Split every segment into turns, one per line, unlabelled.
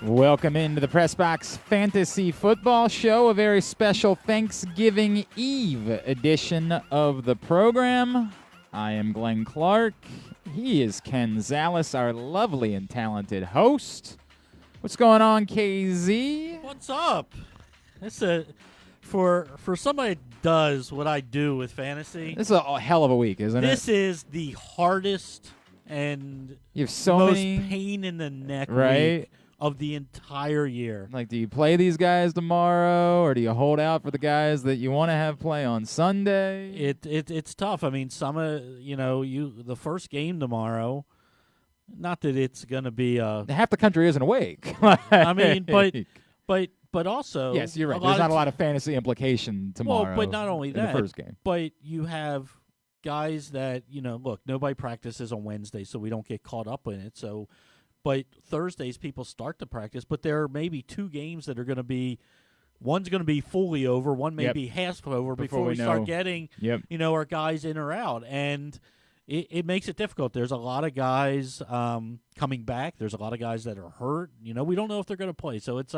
Welcome into the Press Box Fantasy Football Show, a very special Thanksgiving Eve edition of the program. I am Glenn Clark. He is Ken Zalis, our lovely and talented host. What's going on, KZ?
What's up? It's for somebody that does what I do with fantasy.
This is a hell of a week, isn't it?
This is the hardest and
You have so
most
many,
pain in the neck
right?
week of the entire year.
Like, do you play these guys tomorrow, or do you hold out for the guys that you want to have play on Sunday?
It's tough. I mean, the first game tomorrow. Not that it's going to be
Half the country isn't awake.
I mean, but also
yes, you're right. There's not a lot of fantasy implication tomorrow.
Well, but not only that,
in the first game.
But you have guys that look. Nobody practices on Wednesday, so we don't get caught up in it. So. But Thursdays, people start to practice, but there are maybe two games that are going to be – one's going to be fully over, one may be half over before we start getting, our guys in or out. And it makes it difficult. There's a lot of guys coming back. There's a lot of guys that are hurt. We don't know if they're going to play. So it's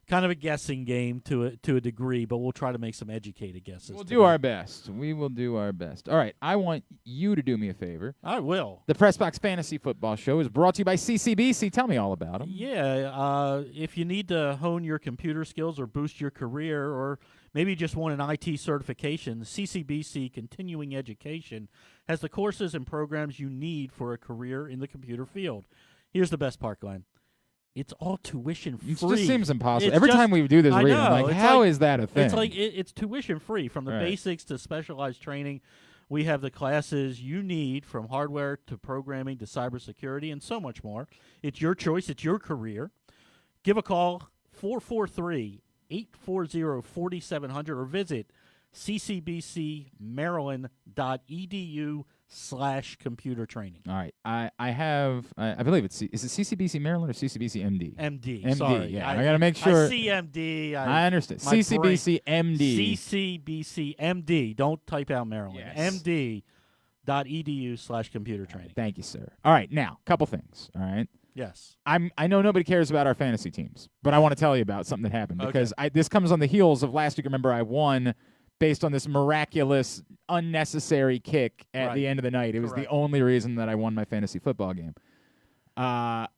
kind of a guessing game to a degree, but we'll try to make some educated guesses.
We'll do our best. We will do our best. All right, I want you to do me a favor.
I will.
The Press Box Fantasy Football Show is brought to you by CCBC. Tell me all about them.
Yeah, if you need to hone your computer skills or boost your career, or maybe just want an IT certification, CCBC Continuing Education has the courses and programs you need for a career in the computer field. Here's the best part, Glenn. It's all tuition free.
It just seems impossible. Every time we do this read, I'm like, how is that a thing?
It's like it's tuition free from the basics to specialized training. We have the classes you need, from hardware to programming to cybersecurity and so much more. It's your choice. It's your career. Give a call, 443-840-4700, or visit ccbcmaryland.edu/computer training.
All right. I believe is it CCBC Maryland or CCBC MD?
MD. Sorry.
Yeah. I got to make sure.
I see MD.
I understand. CCBC MD.
CCBC MD. Don't type out Maryland.
Yes.
MD.edu/computer training.
Thank you, sir. All right. Now, couple things. All right.
Yes.
I know nobody cares about our fantasy teams, but I want to tell you about something that happened because this comes on the heels of last week. Remember, I won based on this miraculous, unnecessary kick at the end of the night. It was the only reason that I won my fantasy football game. I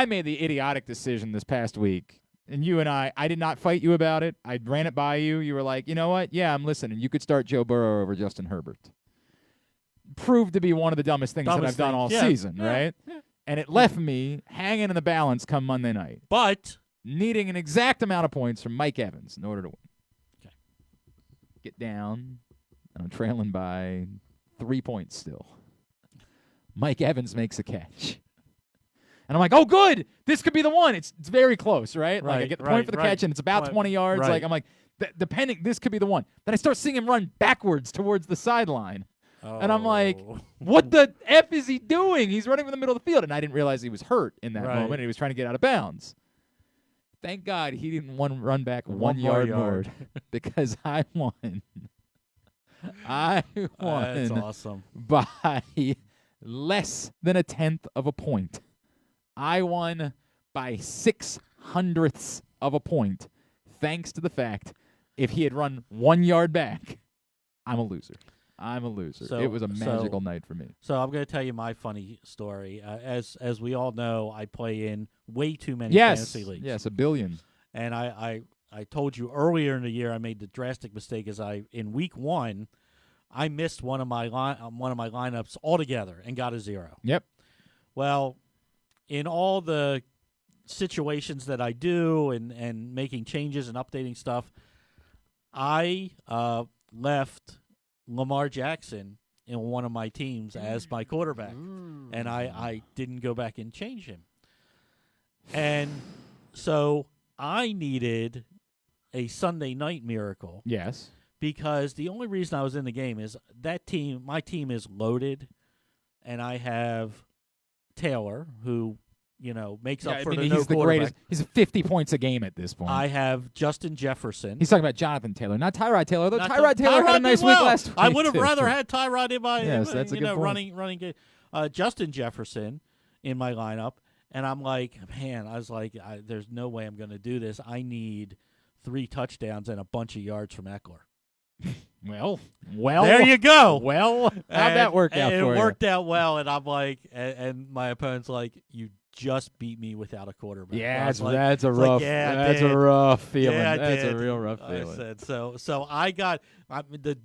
made the idiotic decision this past week, and you and I did not fight you about it. I ran it by you. You were like, you know what? Yeah, I'm listening. You could start Joe Burrow over Justin Herbert. Proved to be one of the dumbest things that I've done all season, right? Yeah. And it left me hanging in the balance come Monday night.
But
needing an exact amount of points from Mike Evans in order to win.
Okay.
Get down. I'm trailing by 3 points still. Mike Evans makes a catch. And I'm like, oh, good. This could be the one. It's very close, right? Like I get the point for the catch, and it's about 20 yards.
Right.
Like I'm like, depending, this could be the one. Then I start seeing him run backwards towards the sideline. And I'm like, what the F is he doing? He's running from the middle of the field. And I didn't realize he was hurt in that moment, and he was trying to get out of bounds. Thank God he didn't run back one yard more because I won. I won.
That's awesome.
By less than a tenth of a point. I won by 0.06 of a point, thanks to the fact if he had run 1 yard back, I'm a loser. So, it was a magical night for me.
So I'm going to tell you my funny story. As we all know, I play in way too many fantasy leagues.
Yes, 1 billion.
And I told you earlier in the year I made the drastic mistake in week 1, I missed one of my lineups altogether and got a 0.
Yep.
Well, in all the situations that I do and making changes and updating stuff, I left Lamar Jackson in one of my teams as my quarterback, and I didn't go back and change him. And so I needed a Sunday night miracle.
Yes.
Because the only reason I was in the game is my team is loaded, and I have Taylor, who makes up for the no quarterback.
He's 50 points a game at this point.
I have Justin Jefferson.
He's talking about Jonathan Taylor, not Tyrod Taylor. Though Tyrod Taylor had a nice week last week.
I would have rather had Tyrod in my
that's a good point.
running game. Justin Jefferson in my lineup, And I'm like, man, there's no way I'm going to do this. I need 3 touchdowns and a bunch of yards from Eckler.
Well,
there you go.
Well, how'd that work out for you?
It worked out well, and I'm like, and my opponent's like, you just beat me without a quarterback.
Yeah, that's a rough. That's a rough feeling.
Yeah,
that's a real rough feeling.
I said so. So I got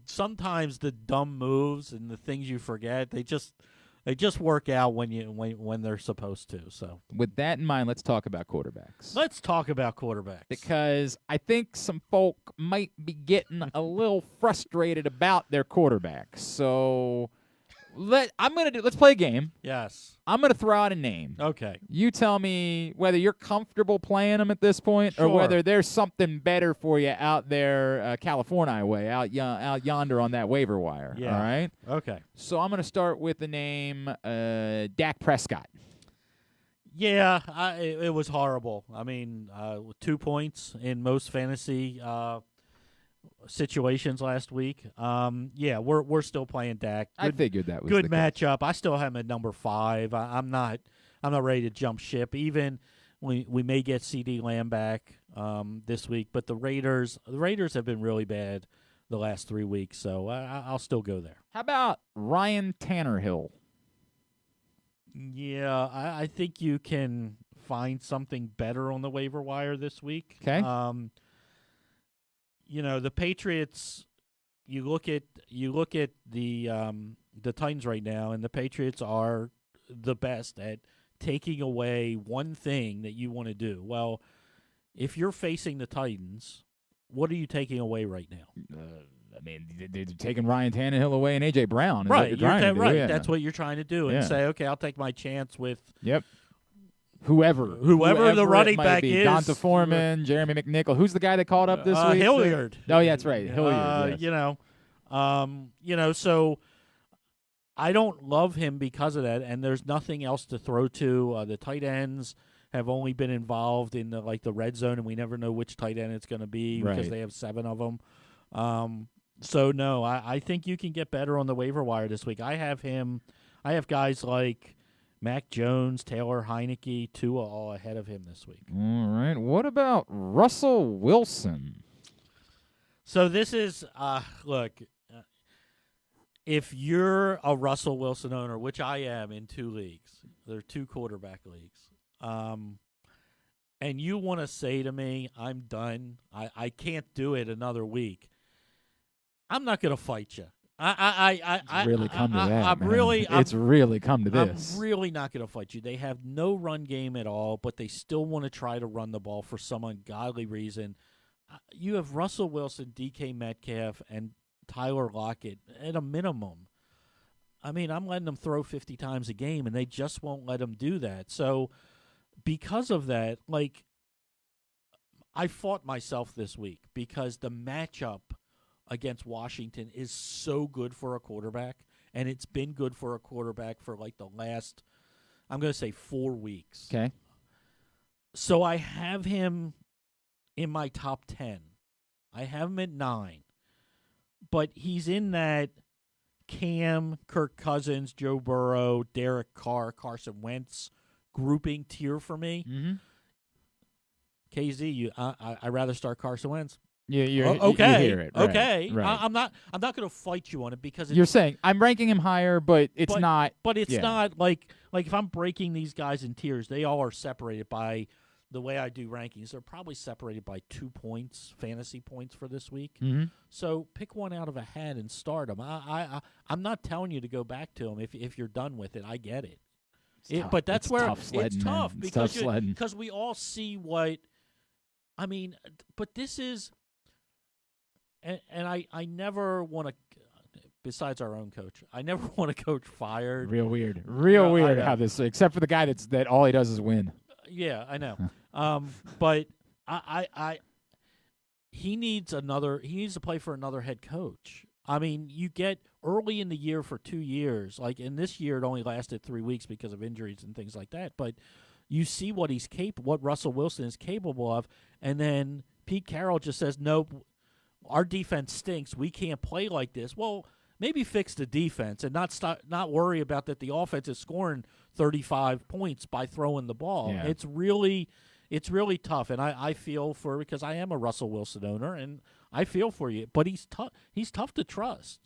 sometimes the dumb moves and the things you forget. They just work out when they're supposed to. So
with that in mind, let's talk about quarterbacks.
Because
I think some folk might be getting a little frustrated about their quarterbacks. So let's play a game.
Yes.
I'm gonna throw out a name.
Okay.
You tell me whether you're comfortable playing them at this point,
Sure.
or whether there's something better for you out there, California way, out yonder on that waiver wire.
Yeah.
All right.
Okay.
So I'm gonna start with the name Dak Prescott.
Yeah, it was horrible. I mean, 2 points in most fantasy situations last week. Yeah, we're still playing Dak.
I figured that was
good
the
matchup. I still have him at number 5. I'm not ready to jump ship. Even we may get CD Lamb back this week, but the Raiders have been really bad the last 3 weeks, so I'll still go there.
How about Ryan Tannehill?
Yeah, I think you can find something better on the waiver wire this week.
Okay.
The Patriots. You look at the Titans right now, and the Patriots are the best at taking away one thing that you want to do. Well, if you're facing the Titans, what are you taking away right now?
I mean, they're taking Ryan Tannehill away and AJ Brown. Is
right,
what you're trying to do.
right.
Yeah.
That's what you're trying to do, and say, okay, I'll take my chance with.
Yep. Whoever
the running back
be.
is.
Donta Foreman, Jeremy McNichol. Who's the guy that called up this week?
Hilliard.
Oh, yeah, that's right. Hilliard.
Yes. So I don't love him because of that, and there's nothing else to throw to. The tight ends have only been involved in the red zone, and we never know which tight end it's going to be because they have 7 of them. So no, I think you can get better on the waiver wire this week. I have guys like Mac Jones, Taylor Heineke, Tua all ahead of him this week.
All right. What about Russell Wilson?
So this is look. If you're a Russell Wilson owner, which I am in 2 leagues, there are 2 quarterback leagues, and you want to say to me, I'm done, I can't do it another week, I'm not going to fight you.
It's really come to that.
It's
really come to this.
I'm really not going to fight you. They have no run game at all, but they still want to try to run the ball for some ungodly reason. You have Russell Wilson, DK Metcalf, and Tyler Lockett at a minimum. I mean, I'm letting them throw 50 times a game, and they just won't let them do that. So because of that, I fought myself this week because the matchup against Washington is so good for a quarterback, and it's been good for a quarterback for the last, I'm going to say 4 weeks.
Okay.
So I have him in my top 10. I have him at 9. But he's in that Cam, Kirk Cousins, Joe Burrow, Derek Carr, Carson Wentz grouping tier for me.
Mm-hmm.
KZ, I'd rather start Carson Wentz.
Yeah,
okay.
You hear it. Right,
okay.
Right.
I'm not going to fight you on it because
you're saying I'm ranking him higher, but it's not.
But it's not like if I'm breaking these guys in tiers, they all are separated by the way I do rankings. They're probably separated by 2 points, fantasy points for this week.
Mm-hmm.
So pick one out of a hat and start them. I'm not telling you to go back to them if you're done with it. I get it. But that's
it's
where
tough sledding,
it's tough
man.
because we all see what. I mean, but this is. And I never want to, besides our own coach, I never want a coach fired.
Real weird how this, except for the guy that all he does is win.
Yeah, I know. But he needs to play for another head coach. I mean, you get early in the year for 2 years, in this year it only lasted 3 weeks because of injuries and things like that. But you see what what Russell Wilson is capable of, and then Pete Carroll just says, nope. Our defense stinks. We can't play like this. Well, maybe fix the defense and not worry about that the offense is scoring 35 points by throwing the ball.
Yeah.
It's really tough, and I feel for, because I am a Russell Wilson owner, and I feel for you. But he's tough. He's tough to trust.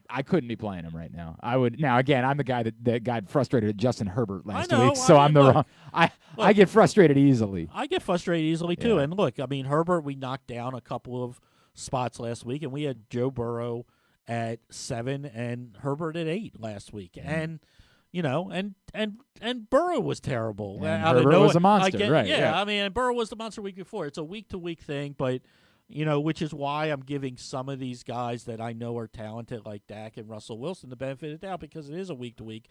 I couldn't be playing him right now. I would now. Again, I'm the guy that got frustrated at Justin Herbert last week, so I'm the wrong. I get frustrated easily.
I get frustrated easily too.
Yeah.
And look, I mean, Herbert, we knocked down a couple of spots last week, and we had Joe Burrow at 7 and Herbert at 8 last week, and and Burrow was terrible.
And Herbert was a monster, right?
Yeah, I mean, and Burrow was the monster week before. It's a week-to-week thing, but which is why I'm giving some of these guys that I know are talented, like Dak and Russell Wilson, the benefit of the doubt, because it is a week-to-week.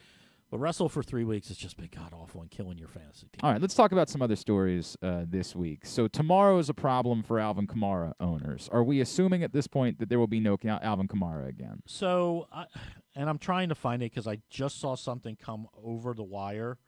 But Russell for 3 weeks has just been god-awful and killing your fantasy team.
All right, let's talk about some other stories this week. So tomorrow is a problem for Alvin Kamara owners. Are we assuming at this point that there will be no Alvin Kamara again?
So, and I'm trying to find it because I just saw something come over the wire.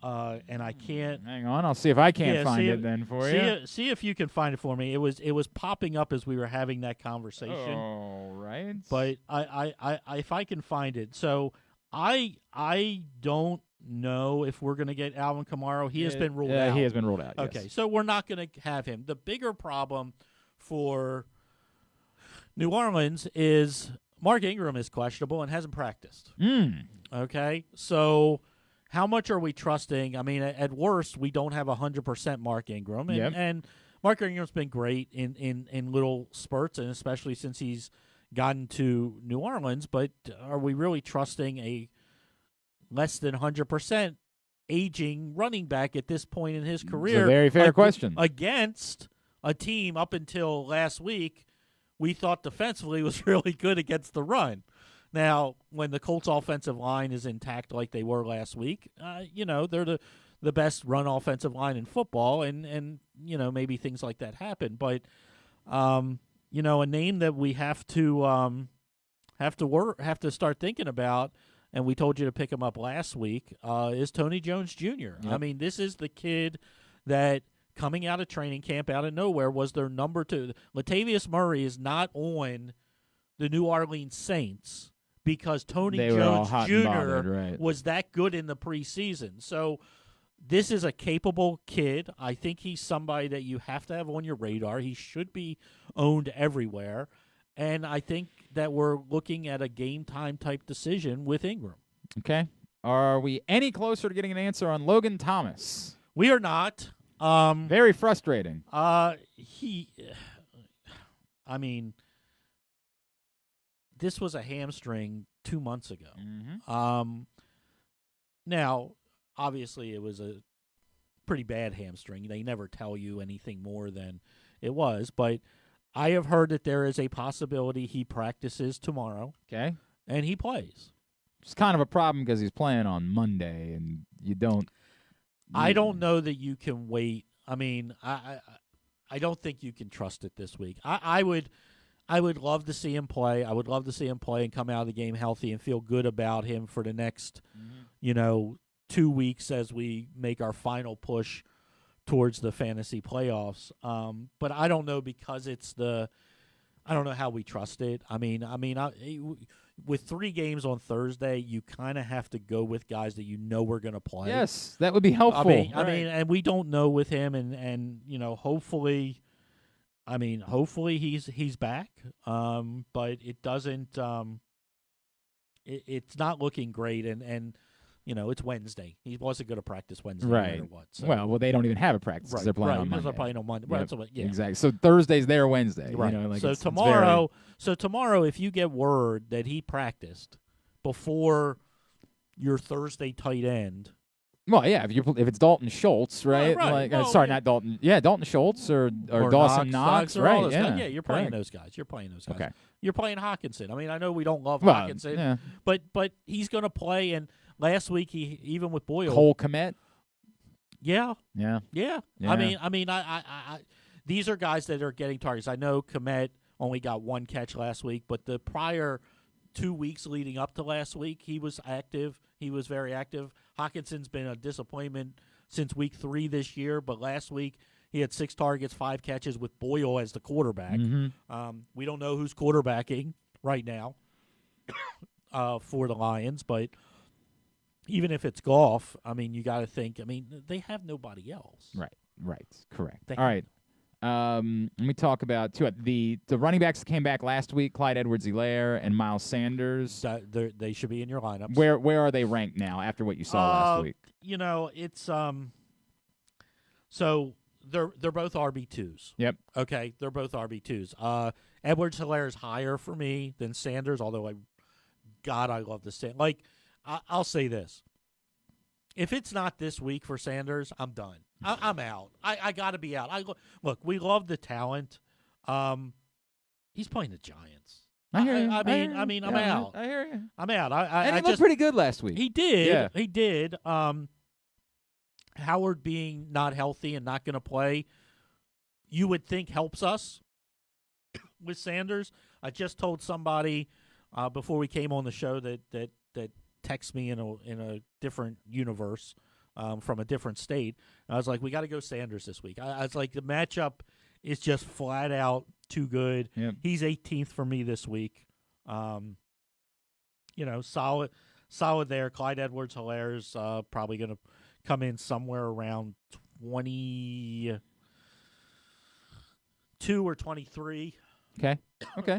And I can't.
Hang on, I'll see if I can't find it then for you.
See if you can find it for me. It was popping up as we were having that conversation.
All right.
But I if I can find it. So I don't know if we're going to get Alvin Kamara. He has been ruled out.
He has been ruled out.
Okay,
yes.
so we're not going to have him. The bigger problem for New Orleans is Mark Ingram is questionable and hasn't practiced. Okay, so how much are we trusting? I mean, at worst, we don't have 100% Mark Ingram, and Mark Ingram's been great in little spurts, and especially since he's gotten to New Orleans. But are we really trusting a less than 100% aging running back at this point in his career?
It's a very fair question.
Against a team up until last week we thought defensively was really good against the run. Now, when the Colts' offensive line is intact like they were last week, they're the best run offensive line in football, and maybe things like that happen. But a name that we have to start thinking about, and we told you to pick him up last week, is Tony Jones Jr. Yep. I mean, this is the kid that coming out of training camp out of nowhere was their number 2. Latavius Murray is not on the New Orleans Saints because Tony Jones Jr. was that good in the preseason. So this is a capable kid. I think he's somebody that you have to have on your radar. He should be owned everywhere. And I think that we're looking at a game-time type decision with Ingram.
Okay. Are we any closer to getting an answer on Logan Thomas?
We are not.
Very frustrating.
This was a hamstring 2 months ago.
Mm-hmm.
Now, obviously, it was a pretty bad hamstring. They never tell you anything more than it was. But I have heard that there is a possibility he practices tomorrow.
Okay.
And he plays.
It's kind of a problem because he's playing on Monday, and you don't.
I don't know that you can wait. I mean, I don't think you can trust it this week. I would love to see him play. I would love to see him play and come out of the game healthy and feel good about him for the next, 2 weeks as we make our final push towards the fantasy playoffs. But I don't know because I don't know how we trust it. With 3 games on Thursday, you kind of have to go with guys that we're going to play.
Yes, that would be helpful.
I mean, and we don't know with him, and hopefully. Hopefully he's back, but it doesn't. It's not looking great, and it's Wednesday. He wasn't going to practice Wednesday, no matter what. So.
Well, they don't even have a practice because they're playing on Monday.
They're playing on Monday.
Yep.
Right, yeah.
Exactly. So Thursday's their Wednesday.
Right.
So
tomorrow, if you get word that he practiced before your Thursday tight end.
Well, yeah, if it's Dalton Schultz, right?
Right.
Not Dalton. Yeah, Dalton Schultz or Dawson Knox, right?
Yeah, you're playing those guys.
Okay.
You're playing Hawkinson. I know we don't love Hawkinson,
yeah.
but he's going to play. And last week, he even with Boyle,
Cole Kmet.
Yeah.
Yeah.
I these are guys that are getting targets. I know Kmet only got 1 catch last week, but the prior 2 weeks leading up to last week, he was active. He was very active. Hawkinson's been a disappointment since week 3 this year, but last week He had 6 targets, 5 catches with Boyle as the quarterback.
Mm-hmm.
We don't know who's quarterbacking right now for the Lions, but even if it's Goff, I mean, you got to think. I mean, they have nobody else.
Right. Correct. All right. Let me talk about the running backs that came back last week: Clyde Edwards-Helaire and Miles Sanders.
They should be in your lineups.
Where are they ranked now after what you saw last week?
You know, it's so they're both RB2s.
Yep.
Okay, they're both RB2s. Edwards-Helaire is higher for me than Sanders, although I love the Sanders. Like, I'll say this: if it's not this week for Sanders, I'm done. I'm out. I got to be out. Look, we love the talent. He's playing the Giants.
I hear you.
I mean, I'm out.
I hear you.
I'm out.
And he looked pretty good last week.
He did.
Yeah.
He did. Howard being not healthy and not going to play, you would think helps us with Sanders. I just told somebody before we came on the show that texted me in a different universe from a different state. I was like, we got to go Sanders this week. I was like, the matchup is just flat out too good.
Yep.
He's 18th for me this week. Solid there. Clyde Edwards-Helaire's probably going to come in somewhere around 22 or 23.
Okay.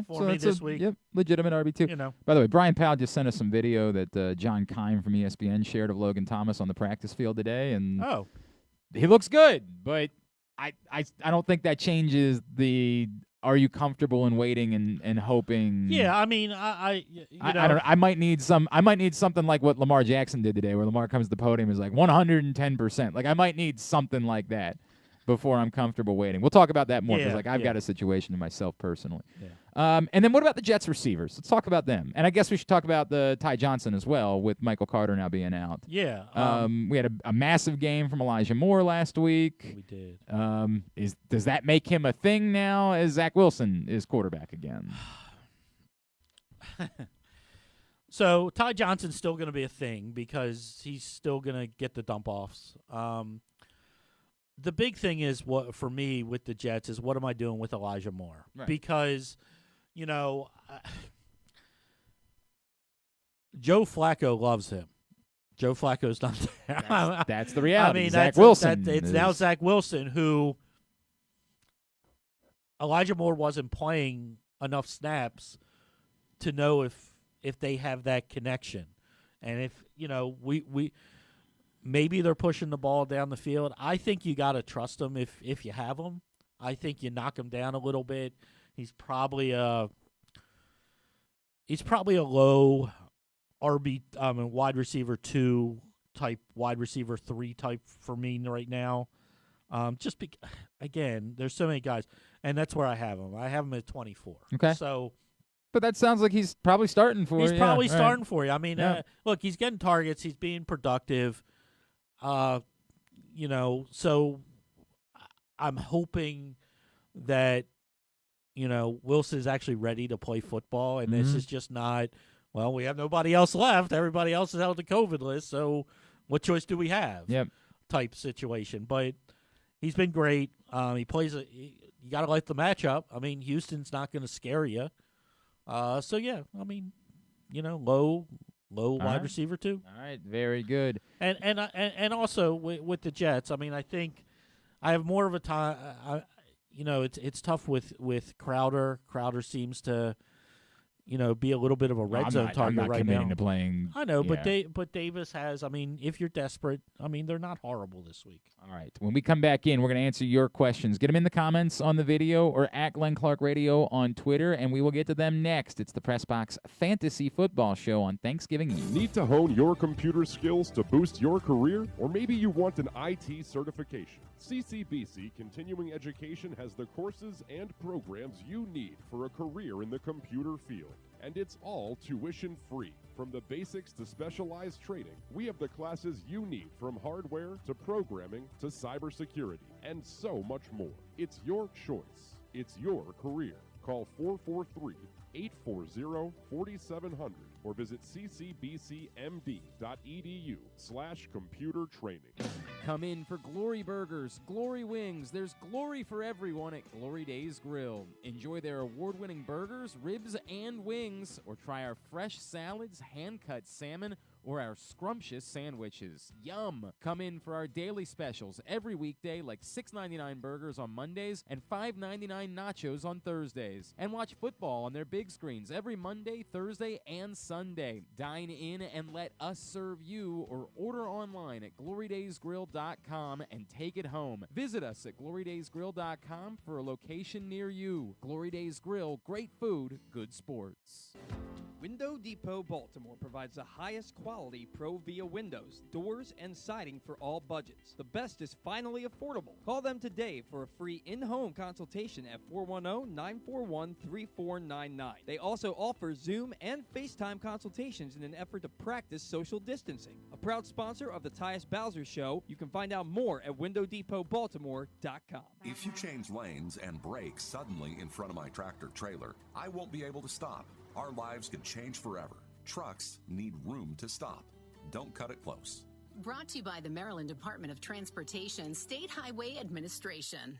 For
so
me
that's
this week.
Yep, legitimate RB2.
You know.
By the way, Brian Powell just sent us some video that John Kime from ESPN shared of Logan Thomas on the practice field today, and he looks good. But I don't think that changes the. Are you comfortable in waiting and hoping?
Yeah, I mean, I
don't know. I might need something like what Lamar Jackson did today, where Lamar comes to the podium and is like 110%. Like I might need something like that before I'm comfortable waiting. We'll talk about that more because I've got a situation to myself personally.
Yeah.
And then what about the Jets receivers? Let's talk about them. And I guess we should talk about the Ty Johnson as well, with Michael Carter now being out.
Yeah.
We had a massive game from Elijah Moore last week.
We did.
Does that make him a thing now as Zach Wilson is quarterback again?
So Ty Johnson's still going to be a thing because he's still going to get the dump offs. The big thing is what for me with the Jets is what am I doing with Elijah Moore?
Right.
Because, Joe Flacco loves him. Joe Flacco's not there.
That's the reality.
I mean,
Zach Wilson.
It's now Zach Wilson, who Elijah Moore wasn't playing enough snaps to know if they have that connection. And if, we maybe they're pushing the ball down the field. I think you got to trust him if you have him. I think you knock him down a little bit. He's probably a low RB wide receiver 2 type, wide receiver 3 type for me right now. Again, there's so many guys, and that's where I have him. I have him at 24.
Okay.
So,
but that sounds like he's probably starting for you.
He's probably starting for you. I mean,
look,
he's getting targets. He's being productive. So I'm hoping that, Wilson is actually ready to play football, and this is just not, well, we have nobody else left. Everybody else is out of the COVID list, so what choice do we have?
Yep. Type
situation. But he's been great. He plays you got to like the matchup. I mean, Houston's not going to scare you. Low wide receiver 2.
All right, very good.
And also with the Jets, I mean, I think I have more of a time. It's tough with Crowder. Crowder seems to, be a little bit of a red zone target
I'm not
right
committing
now.
To playing.
I know, but Davis has. I mean, if you're desperate, I mean, they're not horrible this week.
All right. When we come back in, we're going to answer your questions. Get them in the comments on the video or at Glenn Clark Radio on Twitter, and we will get to them next. It's the Pressbox Fantasy Football Show on Thanksgiving Eve.
Need to hone your computer skills to boost your career? Or maybe you want an IT certification? CCBC Continuing Education has the courses and programs you need for a career in the computer field. And it's all tuition free. From the basics to specialized training, we have the classes you need, from hardware to programming to cybersecurity and so much more. It's your choice. It's your career. Call 443-840-4700 or visit ccbcmd.edu/computer training.
Come in for Glory Burgers, Glory Wings. There's glory for everyone at Glory Days Grill. Enjoy their award-winning burgers, ribs, and wings, or try our fresh salads, hand-cut salmon, or our scrumptious sandwiches. Yum! Come in for our daily specials every weekday, like $6.99 burgers on Mondays and $5.99 nachos on Thursdays. And watch football on their big screens every Monday, Thursday, and Sunday. Dine in and let us serve you, or order online at glorydaysgrill.com and take it home. Visit us at glorydaysgrill.com for a location near you. Glory Days Grill, great food, good sports.
Window Depot Baltimore provides the highest quality Pro Via windows, doors, and siding for all budgets. The best is finally affordable. Call them today for a free in-home consultation at 410-941-3499. They also offer Zoom and FaceTime consultations in an effort to practice social distancing. A proud sponsor of the Tyus Bowser Show, you can find out more at WindowDepotBaltimore.com.
If you change lanes and brake suddenly in front of my tractor trailer, I won't be able to stop. Our lives could change forever. Trucks need room to stop. Don't cut it close.
Brought to you by the Maryland Department of Transportation State Highway Administration.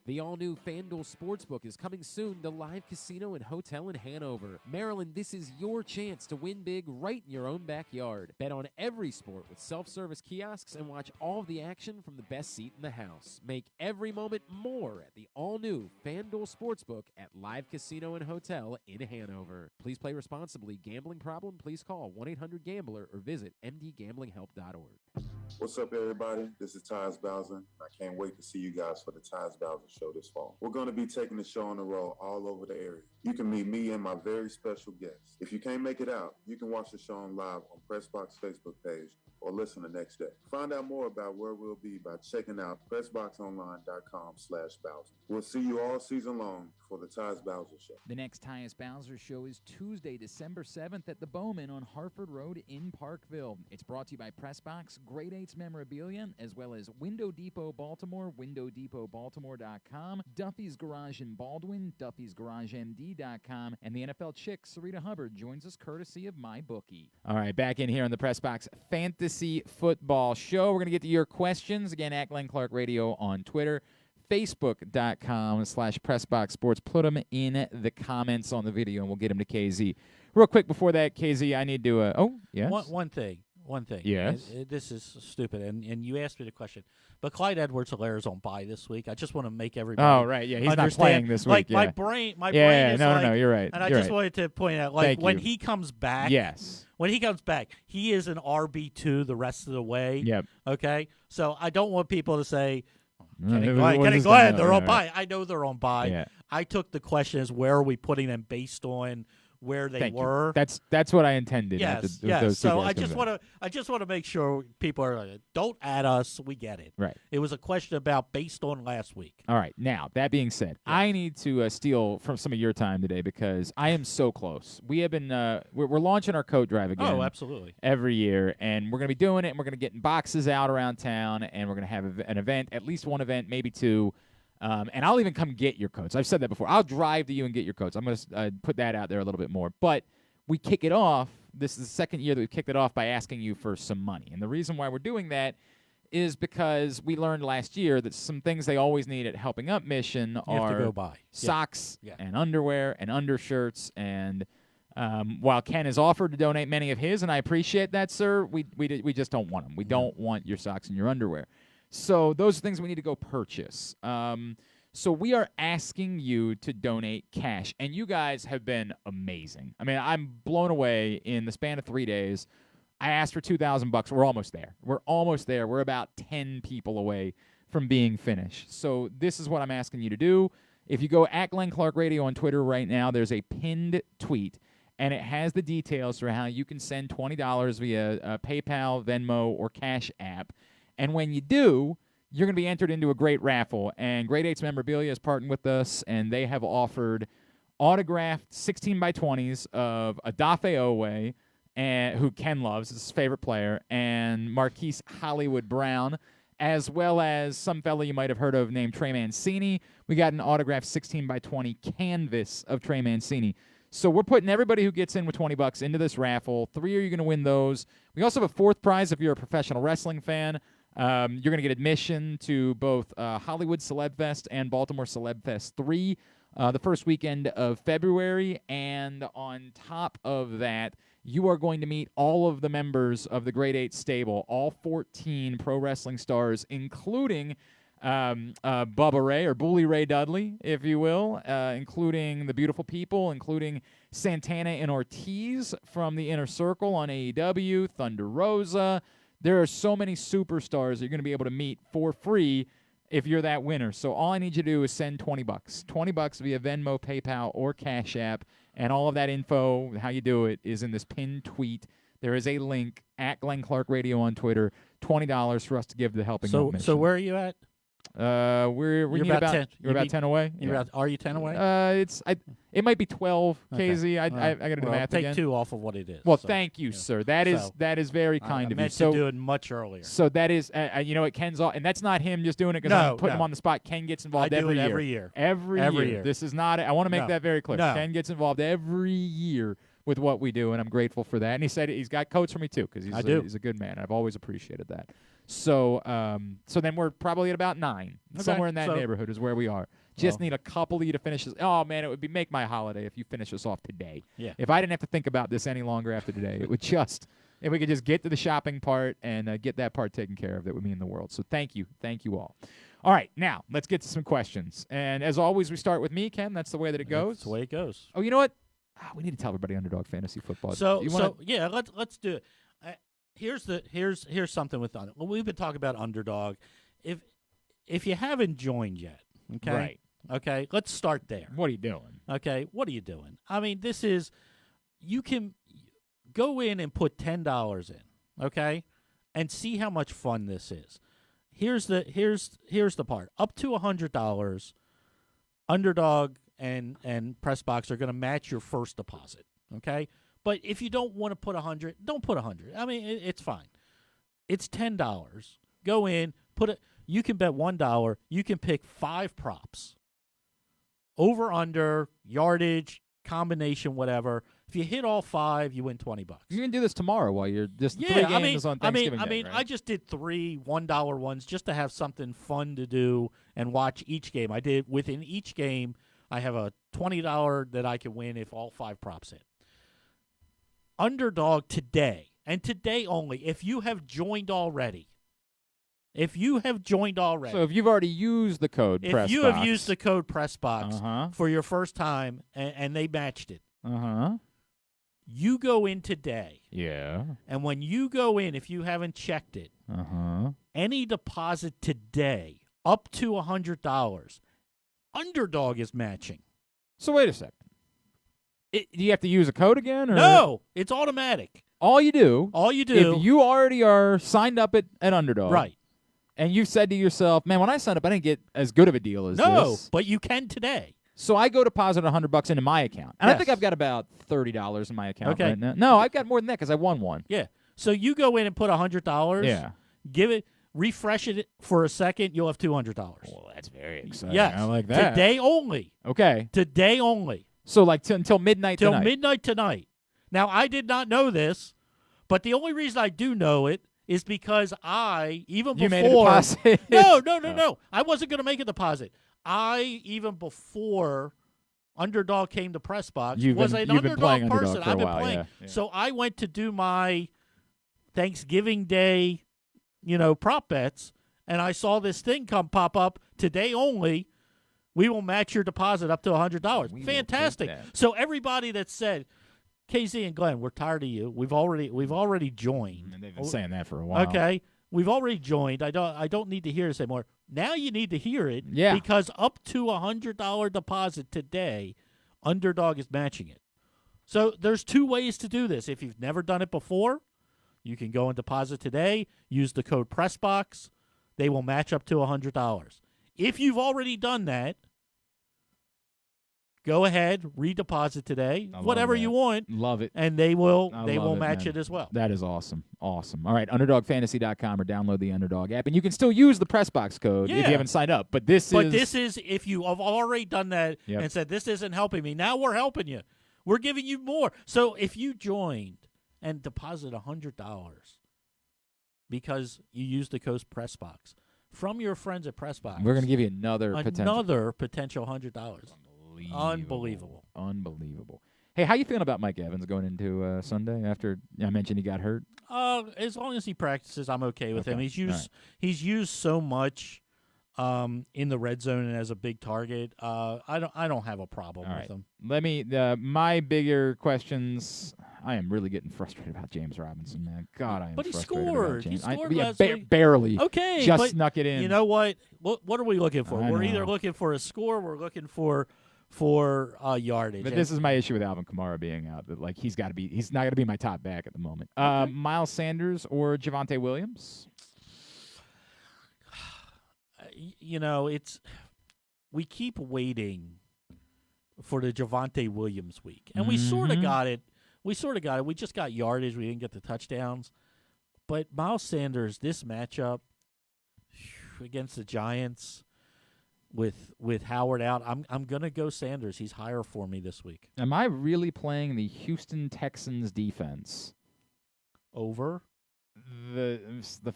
The all-new FanDuel Sportsbook is coming soon to Live Casino and Hotel in Hanover. Maryland, this is your chance to win big right in your own backyard. Bet on every sport with self-service kiosks and watch all of the action from the best seat in the house. Make every moment more at the all-new FanDuel Sportsbook at Live Casino and Hotel in Hanover. Please play responsibly. Gambling problem? Please call 1-800-GAMBLER or visit mdgamblinghelp.org.
What's up, everybody? This is Tyus Bowser. I can't wait to see you guys for the Tyus Bowser Show this fall. We're going to be taking the show on the road all over the area. You can meet me and my very special guests. If you can't make it out, you can watch the show on live on Pressbox Facebook page or listen the next day. Find out more about where we'll be by checking out PressBoxOnline.com/Bowser. We'll see you all season long for the Tyus Bowser Show.
The next Tyus Bowser Show is Tuesday, December 7th at the Bowman on Harford Road in Parkville. It's brought to you by Pressbox, Grade 8's Memorabilia, as well as Window Depot Baltimore, WindowDepotBaltimore.com, Duffy's Garage in Baldwin, Duffy'sGarageMD.com, and the NFL chick, Sarita Hubbard, joins us courtesy of MyBookie. All right, back in here on the Pressbox Fantasy Football Show. We're going to get to your questions. Again, at Glenn Clark Radio on Twitter. Facebook.com/PressBox Sports. Put them in the comments on the video, and we'll get them to KZ. Real quick before that, KZ, I need to yes?
One thing.
Yes.
This is stupid, and you asked me the question. But Clyde Edwards-Hilaire's on bye this week. I just want to make everybody
he's
understand.
not playing this week.
Like, my brain is
no, you're right.
And I just wanted to point out, like, when he comes back.
Yes.
When he comes back, he is an RB2 the rest of the way.
Yep.
Okay? So I don't want people to say, Kenny
Glenn,
Glenn, they're on bye. I know they're on bye.
Yeah.
I took the question as where are we putting them based on where they were.
That's what I intended.
Yes. So I just want to make sure people are like, don't add us. We get it.
Right.
It was a question about based on last week.
All right. Now, that being said, I need to steal from some of your time today because I am so close. We have been we're launching our coat drive again.
Oh, absolutely.
Every year, and we're going to be doing it, and we're going to get boxes out around town, and we're going to have an event, at least one event, maybe two. And I'll even come get your coats. I've said that before. I'll drive to you and get your coats. I'm going to put that out there a little bit more. But we kick it off. This is the second year that we've kicked it off by asking you for some money. And the reason why we're doing that is because we learned last year that some things they always need at Helping Up Mission are socks and underwear and undershirts. And while Ken has offered to donate many of his, and I appreciate that, sir, we just don't want them. We don't want your socks and your underwear. So those are things we need to go purchase. So we are asking you to donate cash, and you guys have been amazing. I mean, I'm blown away in the span of 3 days. I asked for $2,000. We're almost there. We're about 10 people away from being finished. So this is what I'm asking you to do. If you go at Glenn Clark Radio on Twitter right now, there's a pinned tweet, and it has the details for how you can send $20 via PayPal, Venmo, or Cash App. And when you do, you're going to be entered into a great raffle. And Grade 8's Memorabilia is partnering with us, and they have offered autographed 16x20s of Adafe Owe, who Ken loves, is his favorite player, and Marquise Hollywood Brown, as well as some fella you might have heard of named Trey Mancini. We got an autographed 16x20 canvas of Trey Mancini. So we're putting everybody who gets in with $20 into this raffle. 3 are you going to win those. We also have a fourth prize if you're a professional wrestling fan. You're going to get admission to both Hollywood Celeb Fest and Baltimore Celeb Fest 3 the first weekend of February. And on top of that, you are going to meet all of the members of the Grade 8 stable, all 14 pro wrestling stars, including Bubba Ray, or Bully Ray Dudley, if you will, including the Beautiful People, including Santana and Ortiz from the Inner Circle on AEW, Thunder Rosa. There are so many superstars that you're going to be able to meet for free if you're that winner. So all I need you to do is send $20. $20 via Venmo, PayPal, or Cash App, and all of that info, how you do it, is in this pinned tweet. There is a link at Glenn Clark Radio on Twitter. $20 for us to give to the Helping Out mission.
So where are you at?
You're
about 10.
You're about 10 away.
Are you 10 away?
It might be 12,
Okay.
KZ. I got to do the math
take
again.
2 off of what it is.
Well,
so,
thank you,
yeah.
sir. That is very kind
I
of
meant
you.
to do it much earlier.
So that is, Ken's all, and that's not him just doing it because I'm putting him on the spot. Ken gets involved
I do
every
it
year.
every year.
Every year. This is not. I want to make
No.
that very clear.
No.
Ken gets involved every year with what we do, and I'm grateful for that. And he said he's got coats for me too because he's a good man. I've always appreciated that. So then we're probably at about 9.
Okay,
Somewhere in that neighborhood is where we are. Just need a couple of you to finish this. Oh, man, it would make my holiday if you finish us off today.
Yeah.
If I didn't have to think about this any longer after today, it would just, if we could just get to the shopping part and get that part taken care of, that would mean the world. So thank you. Thank you all. All right, now let's get to some questions. And as always, we start with me, Ken. That's the way that it goes.
That's the way it goes.
Oh, you know what? We need to tell everybody Underdog Fantasy Football.
Yeah, let's do it. Here's something with Underdog. Well, we've been talking about Underdog. If you haven't joined yet, okay,
Right.
Okay, let's start there.
What are you doing?
Okay, what are you doing? I mean, you can go in and put $10 in, okay, and see how much fun this is. Here's the part. Up to $100, Underdog and Pressbox are going to match your first deposit, okay? But if you don't want to put 100, don't put 100. I mean, it's fine. It's $10. Go in, put it. You can bet $1. You can pick 5 props. Over, under, yardage, combination, whatever. If you hit all 5, you win $20.
You're gonna do this tomorrow while you're just 3 games on Thanksgiving Day, right?
I just did 3 $1 ones just to have something fun to do and watch each game. I did within each game. I have a $20 that I can win if all 5 props hit. Underdog today, and today only, if you have joined already. So if
you've already used the code Pressbox.
If you have used the code Pressbox for your first time and they matched it. You go in today.
Yeah.
And when you go in, if you haven't checked it, any deposit today up to $100, Underdog is matching.
So wait a second. Do you have to use a code again? Or?
No, it's automatic.
All you do. If you already are signed up at Underdog.
Right.
And you've said to yourself, man, when I signed up, I didn't get as good of a deal as this.
No, but you can today.
So I go deposit $100 into my account. And I think I've got about $30 in my account right now. No, I've got more than that because I won one.
Yeah. So you go in and put $100.
Yeah.
Refresh it for a second, you'll have $200.
Well, that's very exciting.
Yes.
I like that.
Today only.
Okay.
Today only.
So like until midnight tonight.
Till midnight tonight. Now, I did not know this, but the only reason I do know it is because
You made a deposit.
No. I wasn't going to make a deposit. Even before Underdog came to Pressbox, was an Underdog person. I've been playing.
Yeah.
So I went to do my Thanksgiving Day, prop bets, and I saw this thing pop up today only. We will match your deposit up to $100. Fantastic. So everybody that said, KZ and Glenn, we're tired of you. We've already joined.
And they've been saying that for a while.
Okay. We've already joined. I don't need to hear this anymore. Now you need to hear it because up to $100 deposit today, Underdog is matching it. So there's 2 ways to do this. If you've never done it before, you can go and deposit today, use the code Pressbox. They will match up to $100. If you've already done that, go ahead, redeposit today, whatever you want.
Love it.
And they will match it as well.
That is awesome. Awesome. All right, UnderdogFantasy.com or download the Underdog app. And you can still use the Pressbox code if you haven't signed up. But this is
if you have already done that and said, this isn't helping me, now we're helping you. We're giving you more. So if you joined and deposit $100, because you used the Coast Press Box. From your friends at Press Box.
We're going to give you another
potential $100. Unbelievable.
Hey, how you feeling about Mike Evans going into Sunday after I mentioned he got hurt?
As long as he practices, I'm okay with him. He's used so much in the red zone and as a big target. I don't have a problem with him.
Let me my bigger questions. I am really getting frustrated about James Robinson, man. God, I am.
But he
frustrated
scored.
About James.
He scored last week.
Barely.
Okay,
just
but
snuck it in.
You know what? What are we looking for?
I
We're
know.
either looking for a score. We're looking for yardage.
But this is my issue with Alvin Kamara being out. That like he's not going to be my top back at the moment. Miles Sanders or Javonte Williams?
We keep waiting for the Javonte Williams week, and we sort of got it. We just got yardage. We didn't get the touchdowns. But Miles Sanders, this matchup against the Giants with Howard out, I'm gonna go Sanders. He's higher for me this week.
Am I really playing the Houston Texans defense
over
the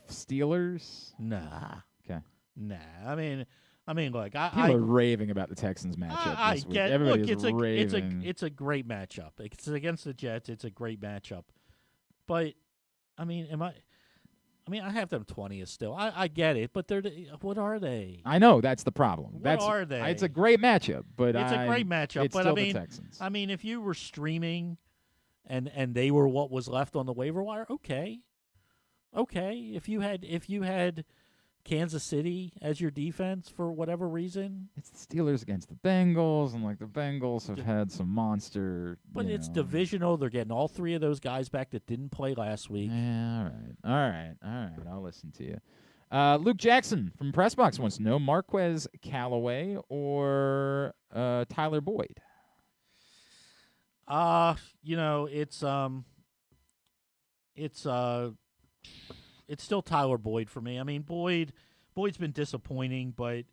Steelers?
Nah.
Okay.
Nah. I mean, look,
people are raving about the Texans matchup this week. Everybody's raving.
It's a great matchup. It's against the Jets. It's a great matchup. But I mean, I have them 20th still. I get it, but what are they?
I know that's the problem.
What are they?
It's a great matchup, but
it's a great matchup.
It's
but
still
I mean,
the Texans.
I mean, if you were streaming, and they were what was left on the waiver wire, okay. If you had Kansas City as your defense for whatever reason.
It's the Steelers against the Bengals, and like the Bengals have had some monster.
But it's divisional. They're getting all three of those guys back that didn't play last week.
Yeah, all right. I'll listen to you. Luke Jackson from Pressbox wants to know Marquez Callaway or Tyler Boyd.
It's still Tyler Boyd for me. I mean, Boyd's been disappointing, but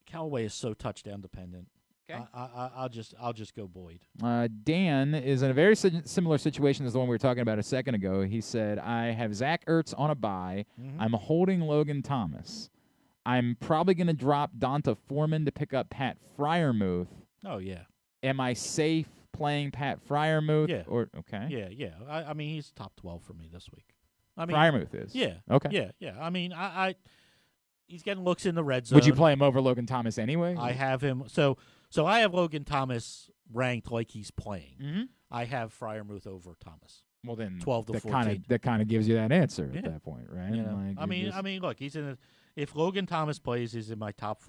Callaway is so touchdown dependent.
Okay,
I'll just go Boyd.
Dan is in a very similar situation as the one we were talking about a second ago. He said, "I have Zach Ertz on a bye. I'm holding Logan Thomas. I'm probably going to drop Donta Foreman to pick up Pat Freiermuth.
Oh yeah.
Am I safe playing Pat Freiermuth?
Yeah.
Or okay.
Yeah. I mean, he's top 12 for me this week. I mean,
Freiermuth is.
Yeah.
Okay.
Yeah. I mean, he's getting looks in the red zone.
Would you play him over Logan Thomas anyway?
I have him. So I have Logan Thomas ranked like he's playing.
Mm-hmm.
I have Freiermuth over Thomas.
Well, then
12 to 14.
That kind of gives you that answer at that point, right?
You know, I mean, look, he's in. If Logan Thomas plays, he's in my top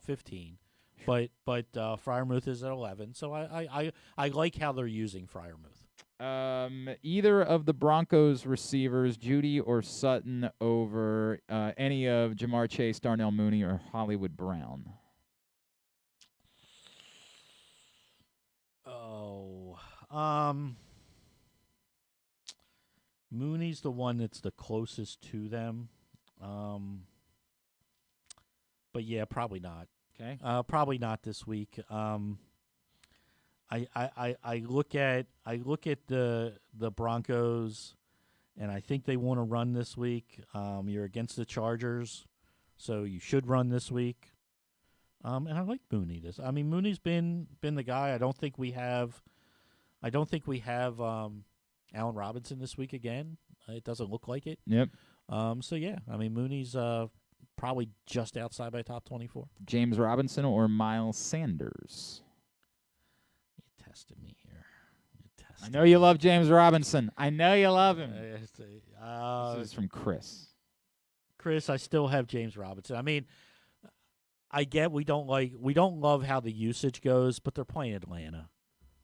15. But Freiermuth is at 11. So I like how they're using Freiermuth.
Either of the Broncos receivers, Judy or Sutton, over any of Jamar Chase, Darnell Mooney, or Hollywood Brown.
Mooney's the one that's the closest to them. But yeah, probably not.
Okay.
Probably not this week. I look at the Broncos, and I think they want to run this week. You're against the Chargers, so you should run this week. And I like Mooney. Mooney's been the guy. I don't think we have Allen Robinson this week again. It doesn't look like it.
Yep.
So yeah, Mooney's probably just outside my top 24.
James Robinson or Miles Sanders.
You tested me here.
I know you love James Robinson. I know you love him. This is from Chris.
Chris, I still have James Robinson. I mean, I get we don't love how the usage goes, but they're playing Atlanta,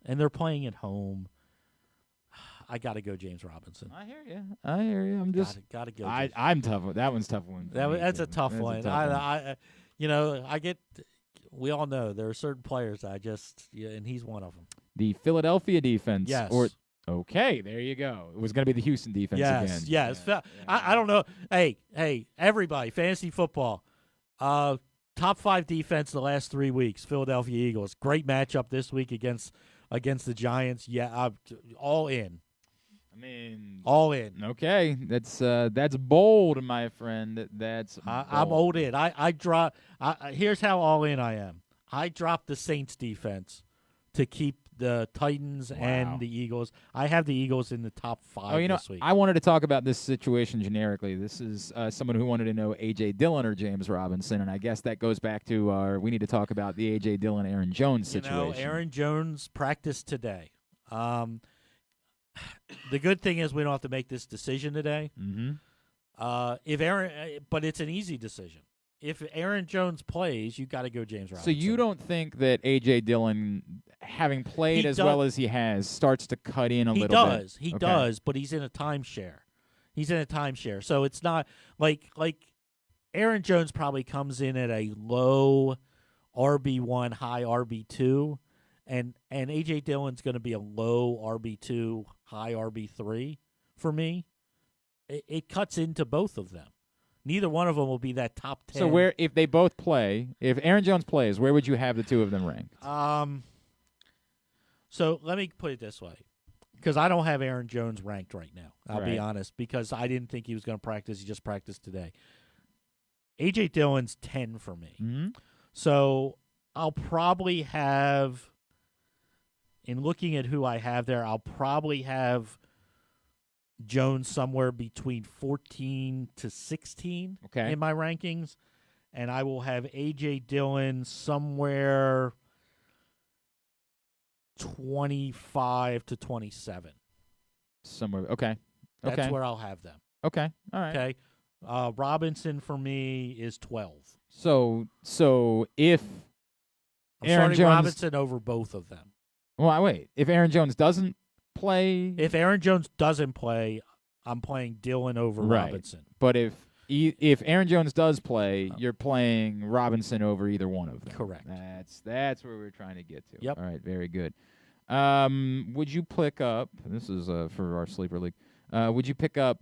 and they're playing at home. I got to go James Robinson.
I hear you. I'm just
got to go.
I'm tough. That one's a tough one.
That's a tough one. We all know there are certain players and he's one of them.
The Philadelphia defense.
Yes.
Okay, there you go. It was going to be the Houston defense again.
Yes. Yeah. I don't know. Hey, everybody, fantasy football. Top 5 defense the last 3 weeks. Philadelphia Eagles. Great matchup this week against the Giants. Yeah, all in.
I mean,
all in.
Okay, that's bold, my friend. That's
I'm
bold.
all in. I drop. Here's how all in I am. I dropped the Saints defense to keep the Titans and the Eagles. I have the Eagles in the top 5 this week.
I wanted to talk about this situation generically. This is someone who wanted to know AJ Dillon or James Robinson, and I guess that goes back to we need to talk about the AJ Dillon Aaron Jones situation.
Aaron Jones practiced today. The good thing is we don't have to make this decision today.
Mm-hmm.
But it's an easy decision. If Aaron Jones plays, you got to go James Robinson.
So you don't think that A.J. Dillon, having played well as he has, starts to cut in a little bit?
He does, but he's in a timeshare. So it's not like Aaron Jones probably comes in at a low RB1, high RB2, and A.J. Dillon's going to be a low RB2, high RB3 for me. It cuts into both of them. Neither one of them will be that top 10.
So if they both play, if Aaron Jones plays, where would you have the two of them ranked?
So let me put it this way, because I don't have Aaron Jones ranked right now. I'll be honest, because I didn't think he was going to practice. He just practiced today. A.J. Dillon's 10 for me.
Mm-hmm.
So I'll probably have, in looking at who I have there, I'll probably have Jones somewhere between 14 to 16 in my rankings, and I will have A.J. Dillon somewhere 25 to 27.
Somewhere, okay.
That's where I'll have them.
Okay, all right.
Okay, Robinson for me is 12.
So if
I'm
Aaron
starting
Jones,
Robinson over both of them.
Well, wait. If Aaron Jones doesn't play,
if Aaron Jones doesn't play, I'm playing Dillon over Robinson.
But if Aaron Jones does play, you're playing Robinson over either one of them.
Correct.
That's where we're trying to get to.
Yep.
All right. Very good. Would you pick up? This is for our sleeper league. Would you pick up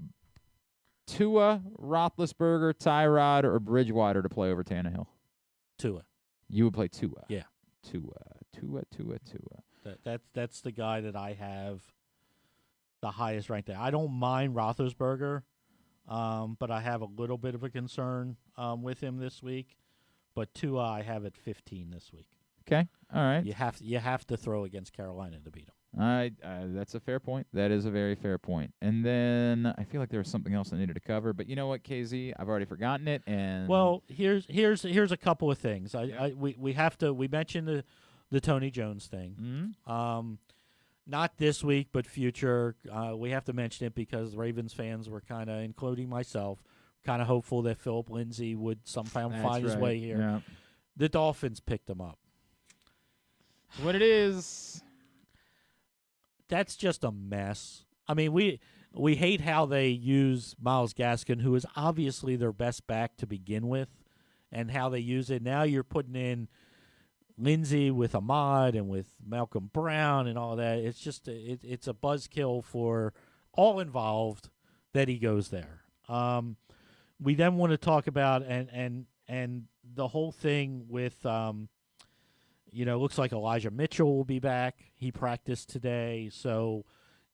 Tua, Roethlisberger, Tyrod, or Bridgewater to play over Tannehill?
Tua.
You would play Tua.
Yeah.
Tua.
That's the guy that I have the highest rank there. I don't mind Roethlisberger, but I have a little bit of a concern with him this week. But Tua, I have at 15 this week.
Okay, all right.
You have to throw against Carolina to beat him.
That's a fair point. That is a very fair point. And then I feel like there was something else I needed to cover, but you know what, KZ, I've already forgotten it. And
well, here's a couple of things. We mentioned the Tony Jones thing.
Mm-hmm.
Not this week, but future. We have to mention it because Ravens fans were kind of, including myself, kind of hopeful that Philip Lindsay would somehow find his way here.
Yeah.
The Dolphins picked him up.
That's what it is.
That's just a mess. I mean, we hate how they use Myles Gaskin, who is obviously their best back to begin with, and how they use it. Now you're putting in Lindsey with Ahmad and with Malcolm Brown and all that. It's just it's a buzzkill for all involved that he goes there. We then want to talk about and the whole thing with looks like Elijah Mitchell will be back. He practiced today, so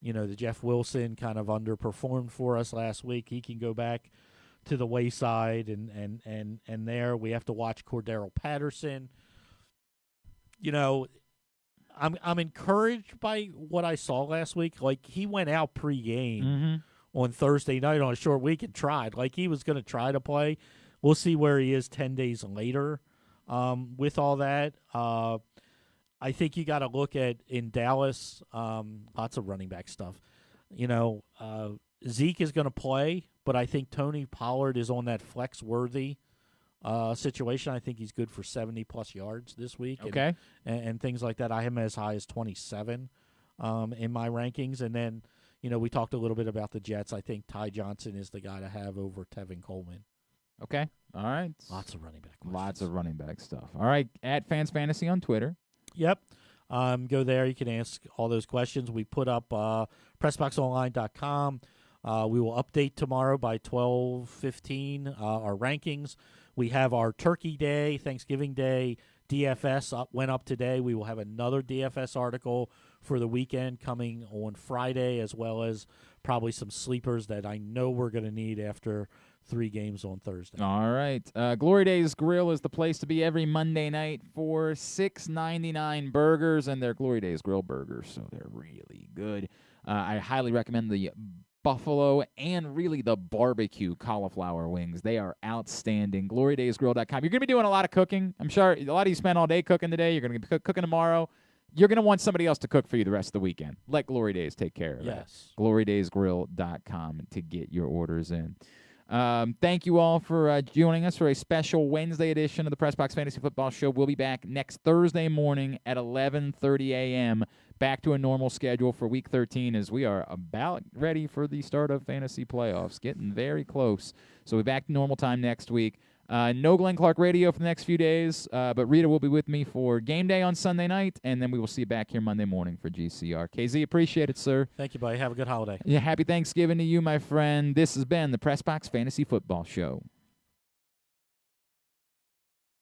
the Jeff Wilson kind of underperformed for us last week. He can go back to the wayside, and there we have to watch Cordero Patterson. I'm encouraged by what I saw last week. Like, he went out pregame on Thursday night on a short week and tried. Like, he was going to try to play. We'll see where he is 10 days later with all that. I think you got to look at in Dallas, lots of running back stuff. Zeke is going to play, but I think Tony Pollard is on that flex-worthy situation. I think he's good for 70-plus yards this week.
Okay.
And things like that. I have him as high as 27 in my rankings. And then, we talked a little bit about the Jets. I think Ty Johnson is the guy to have over Tevin Coleman.
Okay. All right.
Lots of running back questions.
Lots of running back stuff. All right. At Fans Fantasy on Twitter.
Yep. Go there. You can ask all those questions. We put up PressBoxOnline.com. We will update tomorrow by 12:15 our rankings. We have our Turkey Day, Thanksgiving Day, DFS went up today. We will have another DFS article for the weekend coming on Friday, as well as probably some sleepers that I know we're going to need after 3 games on Thursday.
All right. Glory Days Grill is the place to be every Monday night for $6.99 burgers, and they're Glory Days Grill burgers, so they're really good. I highly recommend the buffalo and really the barbecue cauliflower wings. They are outstanding. GloryDaysGrill.com. You're going to be doing a lot of cooking. I'm sure a lot of you spent all day cooking today. You're going to be cooking tomorrow. You're going to want somebody else to cook for you the rest of the weekend. Let Glory Days take care of that. GloryDaysGrill.com to get your orders in. Thank you all for joining us for a special Wednesday edition of the Press Box Fantasy Football Show. We'll be back next Thursday morning at 11:30 a.m. Back to a normal schedule for Week 13 as we are about ready for the start of fantasy playoffs. Getting very close. So we'll be back to normal time next week. No Glenn Clark Radio for the next few days, but Rita will be with me for game day on Sunday night, and then we will see you back here Monday morning for GCR. KZ, appreciate it, sir.
Thank you, buddy. Have a good holiday.
Yeah, happy Thanksgiving to you, my friend. This has been the Press Box Fantasy Football Show.